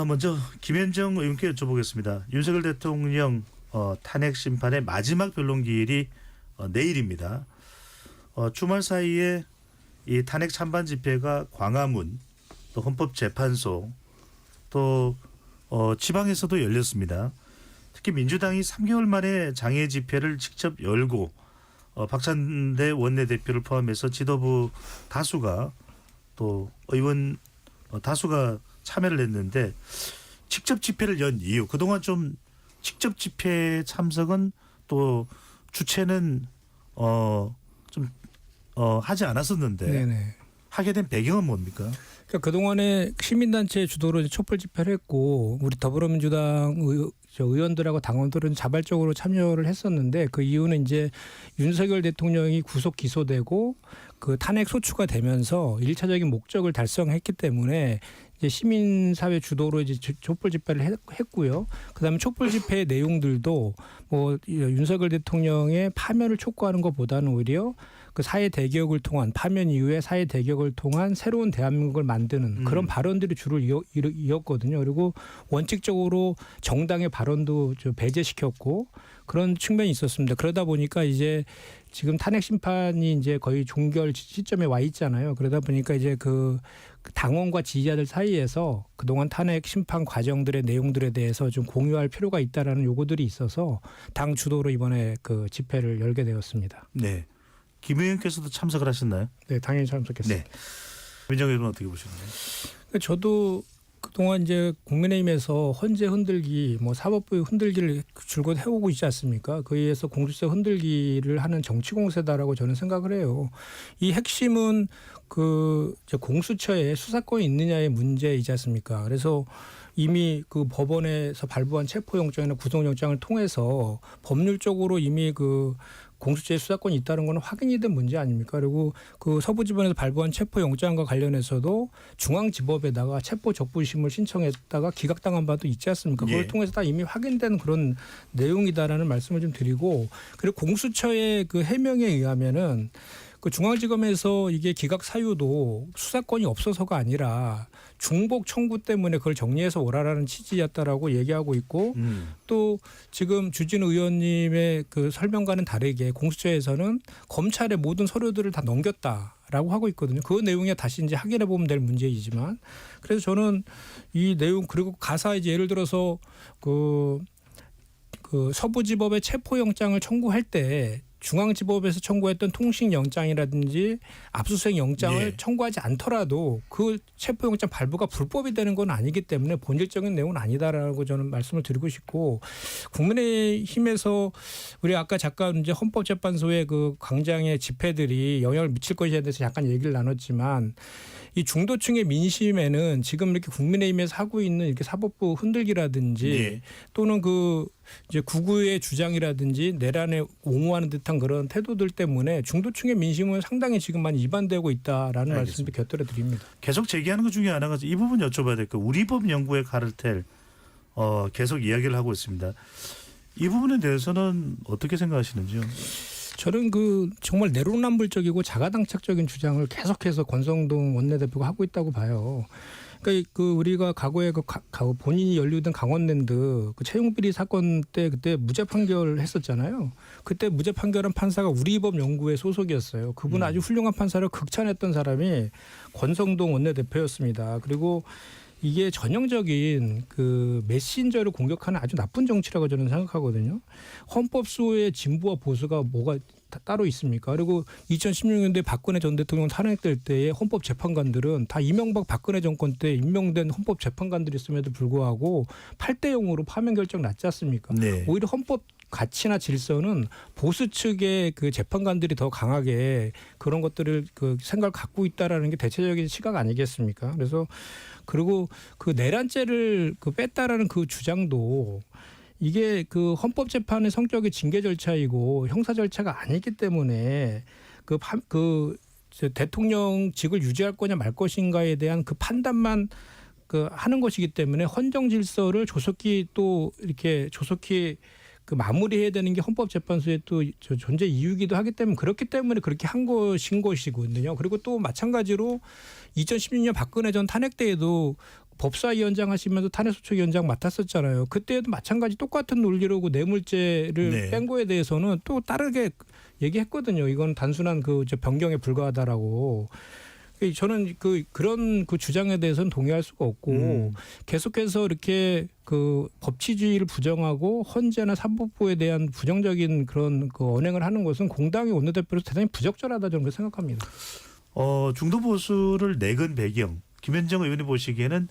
먼저 김현정 의원께 여쭤보겠습니다. 윤석열 대통령 탄핵 심판의 마지막 변론기일이 내일입니다. 주말 사이에 이 탄핵 찬반 집회가 광화문, 또 헌법재판소, 또 지방에서도 열렸습니다. 특히 민주당이 3개월 만에 장애 집회를 직접 열고 박찬대 원내대표를 포함해서 지도부 다수가 또 의원 다수가 참여를 했는데 직접 집회를 연 이유, 그동안 좀 직접 집회 참석은 또 주최는 좀 하지 않았었는데 네네. 하게 된 배경은 뭡니까? 그러니까 그동안에 시민단체 주도로 이제 촛불 집회를 했고 우리 더불어민주당 의원들하고 당원들은 자발적으로 참여를 했었는데 그 이유는 이제 윤석열 대통령이 구속 기소되고 그 탄핵 소추가 되면서 1차적인 목적을 달성했기 때문에 이제 시민사회 주도로 이제 촛불 집회를 했고요. 그다음에 촛불 집회의 내용들도 뭐 윤석열 대통령의 파면을 촉구하는 것보다는 오히려 그 사회 대개혁을 통한 파면 이후에 사회 대개혁을 통한 새로운 대한민국을 만드는 그런 발언들이 주를 이었거든요. 그리고 원칙적으로 정당의 발언도 배제시켰고 그런 측면이 있었습니다. 그러다 보니까 이제 지금 탄핵 심판이 이제 거의 종결 시점에 와 있잖아요. 그러다 보니까 이제 그 당원과 지지자들 사이에서 그동안 탄핵 심판 과정들의 내용들에 대해서 좀 공유할 필요가 있다라는 요구들이 있어서 당 주도로 이번에 그 집회를 열게 되었습니다. 네. 김 의원께서도 참석을 하셨나요? 네, 당연히 참석했습니다. 네. 민정 의원은 어떻게 보시나요? 저도 그동안 이제 국민의힘에서 헌재 흔들기, 뭐 사법부의 흔들기를 줄곧 해오고 있지 않습니까? 그에 의해서 공수처 흔들기를 하는 정치 공세다라고 저는 생각을 해요. 이 핵심은 그 공수처에 수사권이 있느냐의 문제이지 않습니까? 그래서 이미 그 법원에서 발부한 체포영장이나 구속영장을 통해서 법률적으로 이미 그 공수처의 수사권이 있다는 건 확인이 된 문제 아닙니까? 그리고 그 서부지법에서 발부한 체포영장과 관련해서도 중앙지법에다가 체포적부심을 신청했다가 기각당한 바도 있지 않습니까? 그걸 통해서 다 이미 확인된 그런 내용이다라는 말씀을 좀 드리고, 그리고 공수처의 그 해명에 의하면은 그 중앙지검에서 이게 기각 사유도 수사권이 없어서가 아니라 중복 청구 때문에 그걸 정리해서 오라라는 취지였다라고 얘기하고 있고 또 지금 주진우 의원님의 그 설명과는 다르게 공수처에서는 검찰의 모든 서류들을 다 넘겼다라고 하고 있거든요. 그 내용에 다시 이제 확인해 보면 될 문제이지만, 그래서 저는 이 내용, 그리고 가사 이제 예를 들어서 그 서부지법의 체포영장을 청구할 때 중앙지법에서 청구했던 통신영장이라든지 압수수색 영장을 청구하지 않더라도 그 체포영장 발부가 불법이 되는 건 아니기 때문에 본질적인 내용은 아니다라고 저는 말씀을 드리고 싶고, 국민의힘에서 우리 아까 잠깐 이제 헌법재판소의 그 광장의 집회들이 영향을 미칠 것에 대해서 잠깐 얘기를 나눴지만, 이 중도층의 민심에는 지금 이렇게 국민의힘에서 하고 있는 이렇게 사법부 흔들기라든지 또는 그 이제 구구의 주장이라든지 내란에 옹호하는 듯한 그런 태도들 때문에 중도층의 민심은 상당히 지금 많이 이반되고 있다라는 말씀도 곁들여 드립니다. 계속 제기하는 것 중에 하나가 이 부분 여쭤봐야 될 거, 우리법 연구의 카르텔 계속 이야기를 하고 있습니다. 이 부분에 대해서는 어떻게 생각하시는지요? 저는 그 정말 내로남불적이고 자가당착적인 주장을 계속해서 권성동 원내대표가 하고 있다고 봐요. 그러니까 그 우리가 과거에 그 본인이 연루된 강원랜드 그 채용비리 사건 때 그때 무죄 판결했었잖아요. 그때 무죄 판결한 판사가 우리법 연구회 소속이었어요. 그분 아주 훌륭한 판사를 극찬했던 사람이 권성동 원내대표였습니다. 그리고 이게 전형적인 그 메신저를 공격하는 아주 나쁜 정치라고 저는 생각하거든요. 헌법소의 진보와 보수가 뭐가 따로 있습니까? 그리고 2016년도에 박근혜 전 대통령 탄핵될 때의 헌법재판관들은 다 이명박 박근혜 정권 때 임명된 헌법재판관들이었음에도 불구하고 8대 0으로 파면 결정 났지 않습니까? 네. 오히려 헌법 가치나 질서는 보수 측의 그 재판관들이 더 강하게 그런 것들을 그 생각을 갖고 있다라는 게 대체적인 시각 아니겠습니까? 그래서 그리고 그 내란죄를 그 뺐다라는 그 주장도 이게 그 헌법재판의 성격이 징계 절차이고 형사 절차가 아니기 때문에 그 대통령직을 유지할 거냐 말 것인가에 대한 그 판단만 그 하는 것이기 때문에 헌정 질서를 조속히 또 이렇게 조속히 그 마무리해야 되는 게 헌법재판소의 또 존재 이유이기도 하기 때문에 그렇기 때문에 그렇게 한 것인 것이거든요. 그리고 또 마찬가지로 2016년 박근혜 전 탄핵 때에도 법사위원장 하시면서 탄핵소추위원장 맡았었잖아요. 그때도 마찬가지 똑같은 논리로 뇌물죄를 네. 뺀 거에 대해서는 또 다르게 얘기했거든요. 이건 단순한 변경에 불과하다라고. 저는 그런 주장에 대해서는 동의할 수가 없고 계속해서 이렇게 법치주의를 부정하고 헌재나 사법부에 대한 부정적인 그런 언행을 하는 것은 공당의 원내대표로서 대단히 부적절하다 저는 그렇게 생각합니다. 중도 보수를 내건 배경 김현정 의원이 보시기에는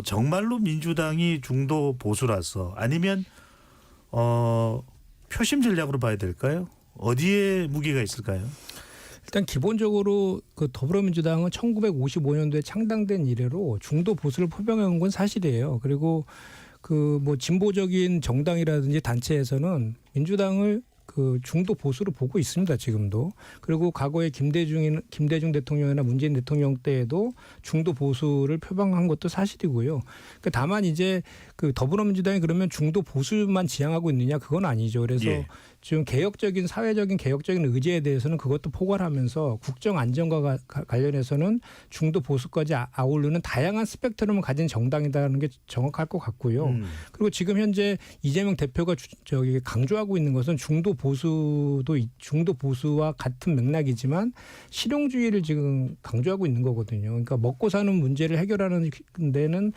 정말로 민주당이 중도 보수라서 아니면 표심 전략으로 봐야 될까요? 어디에 무게가 있을까요? 일단 기본적으로 더불어민주당은 1955년도에 창당된 이래로 중도 보수를 표명한 건 사실이에요. 그리고 진보적인 정당이라든지 단체에서는 민주당을 중도 보수로 보고 있습니다. 지금도. 그리고 과거에 김대중 대통령이나 문재인 대통령 때에도 중도 보수를 표방한 것도 사실이고요. 다만 이제 더불어민주당이 그러면 중도 보수만 지향하고 있느냐 그건 아니죠. 그래서 예. 지금 사회적인 개혁적인 의지에 대해서는 그것도 포괄하면서 국정 안정과 관련해서는 중도 보수까지 아우르는 다양한 스펙트럼을 가진 정당이라는 게 정확할 것 같고요. 그리고 지금 현재 이재명 대표가 강조하고 있는 것은 중도 보수와 같은 맥락이지만 실용주의를 지금 강조하고 있는 거거든요. 그러니까 먹고 사는 문제를 해결하는 데는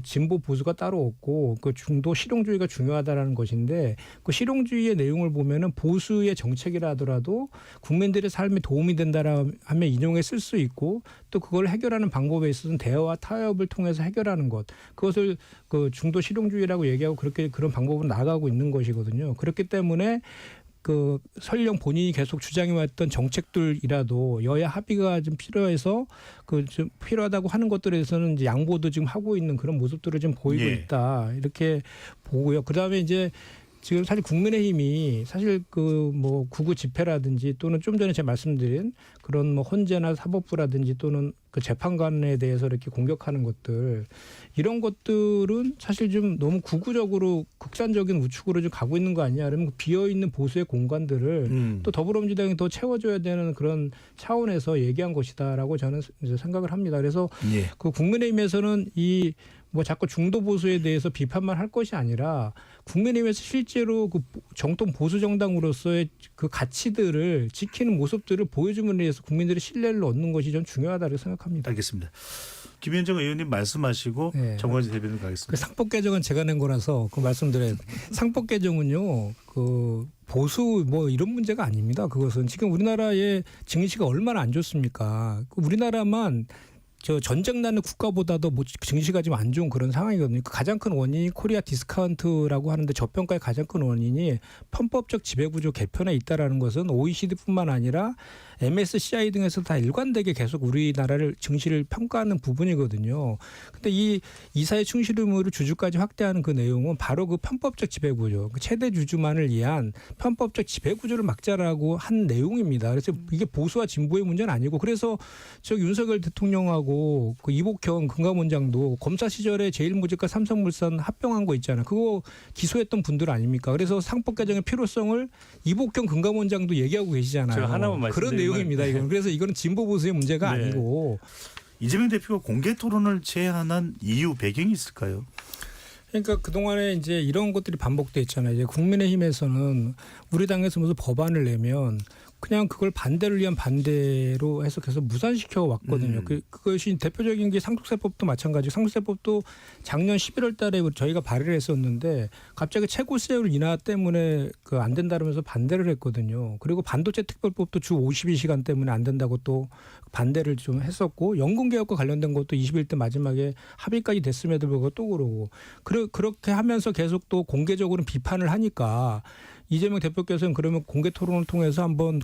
진보 보수가 따로 없고 중도 실용주의가 중요하다라는 것인데 실용주의의 내용을 보면은 보수의 정책이라 하더라도 국민들의 삶에 도움이 된다라 하면 인용해 쓸 수 있고 또 그걸 해결하는 방법에 있어서는 대화와 타협을 통해서 해결하는 것 그것을 중도 실용주의라고 얘기하고 그런 방법으로 나아가고 있는 것이거든요. 그렇기 때문에 설령 본인이 계속 주장해왔던 정책들이라도 여야 합의가 좀 필요해서 좀 필요하다고 하는 것들에 대해서는 이제 양보도 지금 하고 있는 그런 모습들을 좀 보이고 예. 있다 이렇게 보고요. 그다음에 이제 지금 사실 국민의힘이 사실 구구 집회라든지 또는 좀 전에 제가 말씀드린 그런 헌재나 사법부라든지 또는 재판관에 대해서 이렇게 공격하는 것들 이런 것들은 사실 좀 너무 구구적으로 극단적인 우측으로 좀 가고 있는 거 아니냐. 그러면 비어 있는 보수의 공간들을 또 더불어민주당이 더 채워줘야 되는 그런 차원에서 얘기한 것이다라고 저는 이제 생각을 합니다. 그래서 예. 국민의힘에서는 자꾸 중도 보수에 대해서 비판만 할 것이 아니라 국민의힘에서 실제로 정통 보수 정당으로서의 가치들을 지키는 모습들을 보여줌으로 해서 국민들의 신뢰를 얻는 것이 좀 중요하다고 생각합니다. 알겠습니다. 김현정 의원님 말씀하시고 네. 정관지 대변인 가겠습니다. 상법 개정은 제가 낸 거라서 말씀드려요. 상법 개정은요. 보수 이런 문제가 아닙니다. 그것은 지금 우리나라의 증시가 얼마나 안 좋습니까? 우리나라만 전쟁 나는 국가보다도 증시가 좀 안 좋은 그런 상황이거든요. 가장 큰 원인이 코리아 디스카운트라고 하는데 저평가의 가장 큰 원인이 편법적 지배구조 개편에 있다라는 것은 OECD뿐만 아니라 MSCI 등에서 다 일관되게 계속 우리나라를 증시를 평가하는 부분이거든요. 근데 이 이사의 충실 의무를 주주까지 확대하는 그 내용은 바로 편법적 지배구조, 최대 주주만을 위한 편법적 지배구조를 막자라고 한 내용입니다. 그래서 이게 보수와 진보의 문제는 아니고 그래서 윤석열 대통령하고 이복형 금감원장도 검사 시절에 제일모직과 삼성물산 합병한 거 있잖아요. 그거 기소했던 분들 아닙니까? 그래서 상법 개정의 필요성을 이복형 금감원장도 얘기하고 계시잖아요. 제가 하나만 그런 내용입니다. 이건. 그래서 이거는 진보 보수의 문제가 네. 아니고. 이재명 대표가 공개 토론을 제안한 이유 배경이 있을까요? 그러니까 그동안에 이제 이런 것들이 반복돼 있잖아요. 이제 국민의힘에서는 우리 당에서 무슨 법안을 내면 그냥 그걸 반대를 위한 반대로 해서 계속 무산시켜 왔거든요. 그것이 대표적인 게 상속세법도 마찬가지고 상속세법도 작년 11월 달에 저희가 발의를 했었는데 갑자기 최고세율 인하 때문에 안 된다면서 반대를 했거든요. 그리고 반도체 특별법도 주 52시간 때문에 안 된다고 또 반대를 좀 했었고 연금개혁과 관련된 것도 21대 마지막에 합의까지 됐음에도 불구하고 또 그러고 그렇게 하면서 계속 또 공개적으로 비판을 하니까 이재명 대표께서는 그러면 공개 토론을 통해서 한번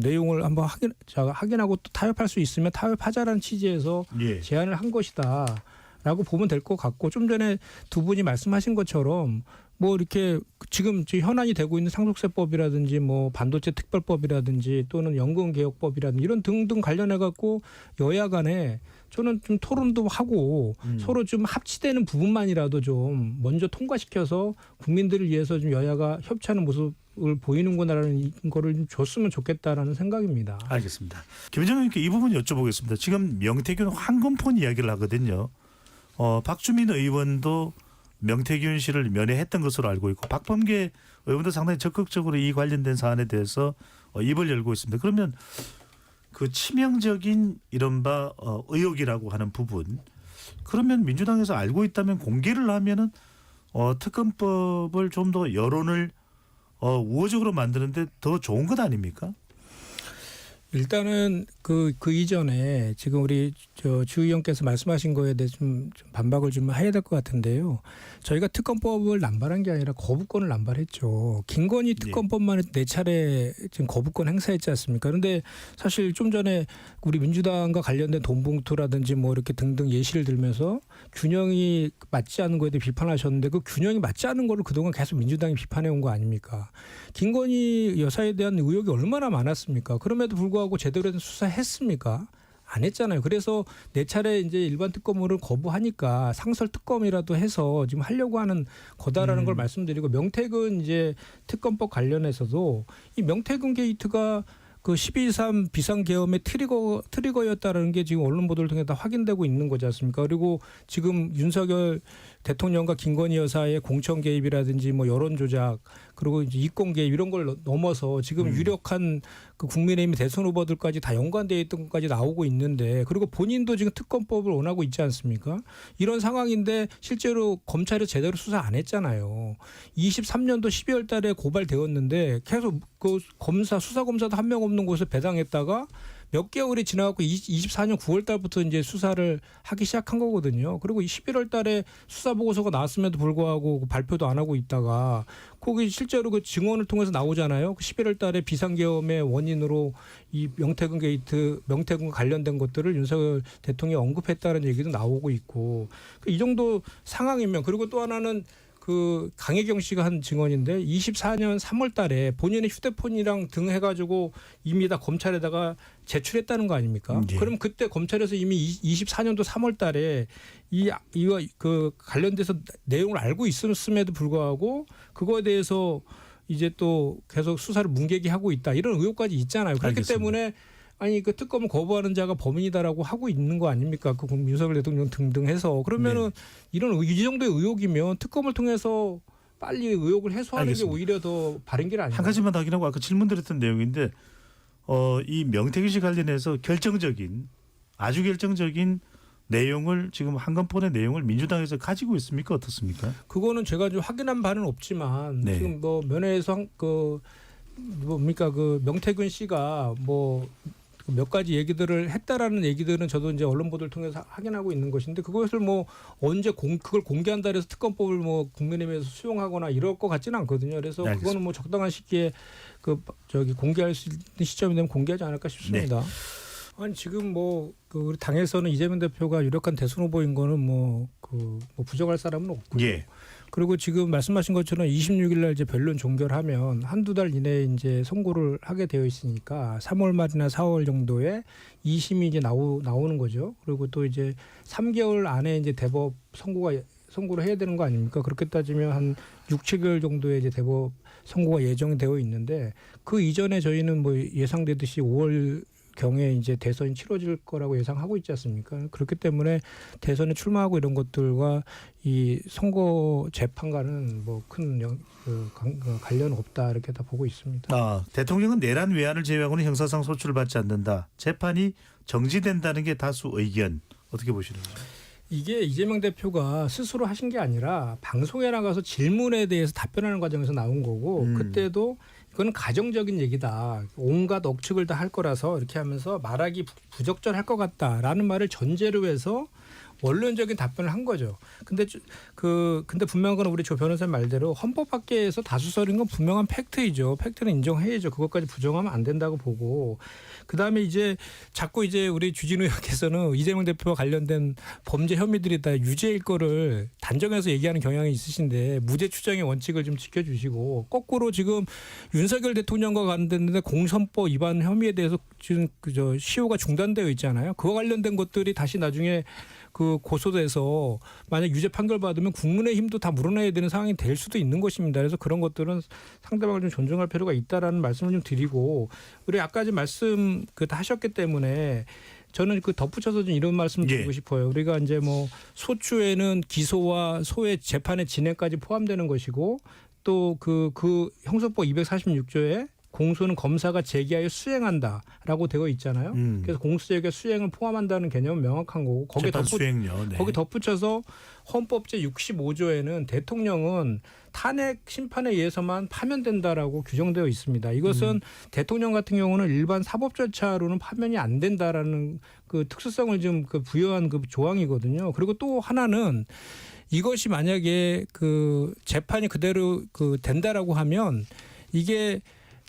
내용을 한번 확인하고 또 타협할 수 있으면 타협하자라는 취지에서 예. 제안을 한 것이다라고 보면 될 것 같고 좀 전에 두 분이 말씀하신 것처럼 이렇게 지금 현안이 되고 있는 상속세법이라든지 반도체 특별법이라든지 또는 연금개혁법이라든지 이런 등등 관련해 갖고 여야 간에 저는 좀 토론도 하고 서로 좀 합치되는 부분만이라도 좀 먼저 통과시켜서 국민들을 위해서 좀 여야가 협치하는 모습을 보이는구나라는 거를 좀 줬으면 좋겠다라는 생각입니다. 알겠습니다. 김현정 의원께 이 부분 여쭤보겠습니다. 지금 명태균 황금폰 이야기를 하거든요. 박주민 의원도 명태균 씨를 면회했던 것으로 알고 있고 박범계 의원도 상당히 적극적으로 이 관련된 사안에 대해서 입을 열고 있습니다. 그러면 그 치명적인 이른바 의혹이라고 하는 부분, 그러면 민주당에서 알고 있다면 공개를 하면은 특검법을 좀 더 여론을 우호적으로 만드는데 더 좋은 것 아닙니까? 일단은 그 이전에 지금 우리 주 의원께서 말씀하신 거에 대해서 좀 반박을 좀 해야 될 것 같은데요. 저희가 특검법을 남발한 게 아니라 거부권을 남발했죠. 김건희 특검법만 4차례 지금 거부권 행사했지 않습니까? 그런데 사실 좀 전에 우리 민주당과 관련된 돈봉투라든지 뭐 이렇게 등등 예시를 들면서 균형이 맞지 않는 거에 대해 비판하셨는데 그 균형이 맞지 않는 거를 그동안 계속 민주당이 비판해 온 거 아닙니까? 김건희 여사에 대한 의혹이 얼마나 많았습니까? 그럼에도 불구하고 제대로 된 수사했습니까? 안 했잖아요. 그래서 4차례 이제 일반 특검을 거부하니까 상설 특검이라도 해서 지금 하려고 하는 거다라는 걸 말씀드리고, 명태균 이제 특검법 관련해서도 이 명태균 게이트가 그 12.3 비상계엄의 트리거였다라는 게 지금 언론 보도를 통해 다 확인되고 있는 거지 않습니까? 그리고 지금 윤석열 대통령과 김건희 여사의 공천 개입이라든지 뭐 여론 조작 그리고 이제 이권 개입 이런 걸 넘어서 지금 유력한 그 국민의힘 대선 후보들까지 다 연관되어 있던 것까지 나오고 있는데, 그리고 본인도 지금 특검법을 원하고 있지 않습니까? 이런 상황인데 실제로 검찰이 제대로 수사 안 했잖아요. 23년도 12월 달에 고발되었는데 계속 그 수사 검사도 한 명 없는 곳에 배당했다가 몇 개월이 지나갖고 24년 9월 달부터 이제 수사를 하기 시작한 거거든요. 그리고 11월 달에 수사 보고서가 나왔음에도 불구하고 발표도 안 하고 있다가 거기 실제로 그 증언을 통해서 나오잖아요. 11월 달에 비상계엄의 원인으로 이 명태균 게이트, 명태균과 관련된 것들을 윤석열 대통령이 언급했다는 얘기도 나오고 있고, 이 정도 상황이면, 그리고 또 하나는 그 강혜경 씨가 한 증언인데 24년 3월 달에 본인의 휴대폰이랑 등 해가지고 이미 다 검찰에다가 제출했다는 거 아닙니까? 예. 그럼 그때 검찰에서 이미 24년도 3월 달에 이와 그 관련돼서 내용을 알고 있음에도 불구하고 그거에 대해서 이제 또 계속 수사를 문개기하고 있다, 이런 의혹까지 있잖아요. 그렇기 알겠습니다. 때문에 아니 그 특검을 거부하는 자가 범인이다라고 하고 있는 거 아닙니까? 그 윤석열 대통령 등등 해서. 그러면은 이런 이 정도의 의혹이면 특검을 통해서 빨리 의혹을 해소하는 알겠습니다. 게 오히려 더 바른 길 아닌가요? 한 가지만 확인하고 아까 질문드렸던 내용인데 이 명태균 씨 관련해서 아주 결정적인 내용을 지금 한건폰의 내용을 민주당에서 가지고 있습니까? 어떻습니까? 그거는 제가 좀 확인한 바는 없지만 네. 지금 뭐 면회에서 그 명태균 씨가 뭐 몇 가지 얘기들을 했다라는 얘기들은 저도 이제 언론 보도를 통해서 확인하고 있는 것인데, 그것을 뭐 언제 그걸 공개한다 해서 특검법을 뭐 국민의힘에서 수용하거나 이럴 것 같지는 않거든요. 그래서 알겠습니다. 그거는 뭐 적당한 시기에 공개할 수 있는 시점이 되면 공개하지 않을까 싶습니다. 네. 아니 지금 우리 당에서는 이재명 대표가 유력한 대선 후보인 거는 뭐 부정할 사람은 없고요. 예. 그리고 지금 말씀하신 것처럼 26일 날 이제 변론 종결하면 한두 달 이내에 이제 선고를 하게 되어 있으니까 3월 말이나 4월 정도에 2심이 이제 나오는 거죠. 그리고 또 이제 3개월 안에 이제 대법 선고를 해야 되는 거 아닙니까? 그렇게 따지면 한 6, 7개월 정도에 이제 대법 선고가 예정이 되어 있는데, 그 이전에 저희는 뭐 예상되듯이 5월 경에 이제 대선이 치러질 거라고 예상하고 있지 않습니까? 그렇기 때문에 대선에 출마하고 이런 것들과 이 선거 재판과는 뭐 큰 관련 없다, 이렇게 다 보고 있습니다. 대통령은 내란 외환을 제외하고는 형사상 소출을 받지 않는다. 재판이 정지된다는 게 다수 의견. 어떻게 보시는가요? 이게 이재명 대표가 스스로 하신 게 아니라 방송에 나가서 질문에 대해서 답변하는 과정에서 나온 거고, 그때도 이거는 가정적인 얘기다, 온갖 억측을 다 할 거라서 이렇게 하면서 말하기 부적절할 것 같다라는 말을 전제로 해서 원론적인 답변을 한 거죠. 근데 근데 분명한 건 우리 조 변호사님 말대로 헌법학계에서 다수설인 건 분명한 팩트이죠. 팩트는 인정해야죠. 그것까지 부정하면 안 된다고 보고 그다음에 이제 자꾸 이제 우리 주진우 의원께서는 이재명 대표와 관련된 범죄 혐의들이 다 유죄일 거를 단정해서 얘기하는 경향이 있으신데 무죄 추정의 원칙을 좀 지켜주시고 거꾸로 지금 윤석열 대통령과 관련된 공선법 위반 혐의에 대해서 지금 그저 시효가 중단되어 있잖아요. 그와 관련된 것들이 다시 나중에 그 고소돼서 만약 유죄 판결 받으면 국민의힘도 다 물어내야 되는 상황이 될 수도 있는 것입니다. 그래서 그런 것들은 상대방을 좀 존중할 필요가 있다라는 말씀을 좀 드리고 우리 아까 좀 말씀 다 하셨기 때문에 저는 그 덧붙여서 좀 이런 말씀을 드리고 싶어요. 우리가 이제 뭐 소추에는 기소와 소의 재판의 진행까지 포함되는 것이고 또 그 형사법 246조에 공소는 검사가 제기하여 수행한다라고 되어 있잖아요. 그래서 공소제기와 수행을 포함한다는 개념은 명확한 거고 거기 덧붙여서 헌법 제65조에는 대통령은 탄핵 심판에 의해서만 파면된다라고 규정되어 있습니다. 이것은 대통령 같은 경우는 일반 사법 절차로는 파면이 안 된다라는 그 특수성을 좀 부여한 그 조항이거든요. 그리고 또 하나는 이것이 만약에 그 재판이 그대로 된다라고 하면 이게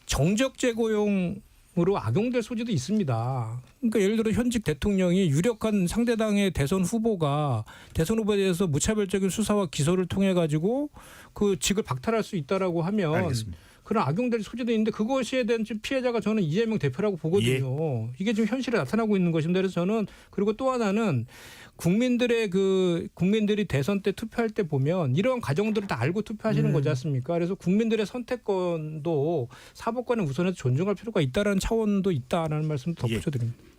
정적제 고용으로 악용될 소지도 있습니다. 그러니까 예를 들어 현직 대통령이 유력한 상대당의 대선 후보에 대해서 무차별적인 수사와 기소를 통해 가지고 그 직을 박탈할 수 있다라고 하면 알겠습니다. 그런 악용될 소지도 있는데 그것에 대한 피해자가 저는 이재명 대표라고 보거든요. 이게 지금 현실에 나타나고 있는 것입니다. 그래서 저는 그리고 또 하나는 국민들이 대선 때 투표할 때 보면 이런 과정들을 다 알고 투표하시는 거지 않습니까? 그래서 국민들의 선택권도 사법권에 우선해서 존중할 필요가 있다라는 차원도 있다라는 말씀도 덧붙여드립니다.